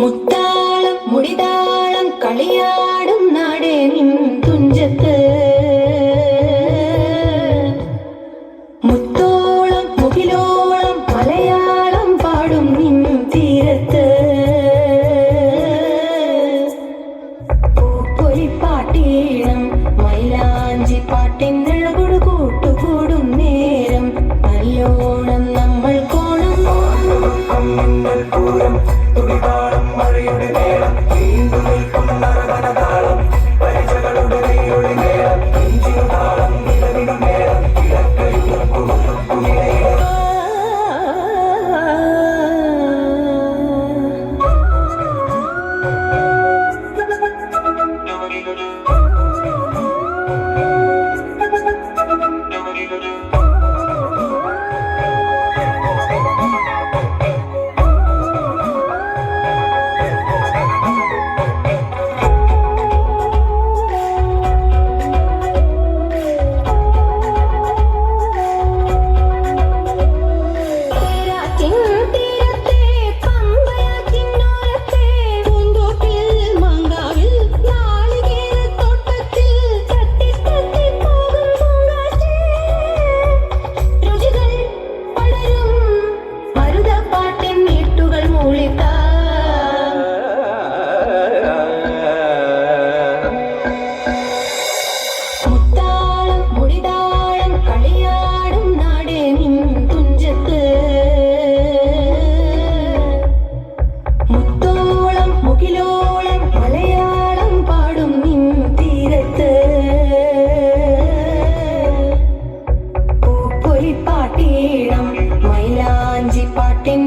മുത്താളം മുടിതാളം കളിയാടും നാടേ നിൻ തുഞ്ചത്ത് മുത്തോളം മുകിലോളം മലയാളം പാടും നിൻ തീരത്ത് പൂപ്പൊലിപ്പാട്ടീണം മൈലാഞ്ചി പാട്ടിൻ നിഴകൊടു കൂട്ടുകൂടും നേരം നല്ലോണം നമ്മൾ കോണം തുടിതാളം മഴയുടെ മേളം നീണ്ടു നിൽക്കും നരവനതാളം പരിചകളുടെ കൈയൊഴി മേളം ഇഞ്ചിതാളം നിലവിടും മേളം ഇടക്കയും കുമിളയിടം പാട്ടീണം മൈലാഞ്ചി പാട്ടിൻ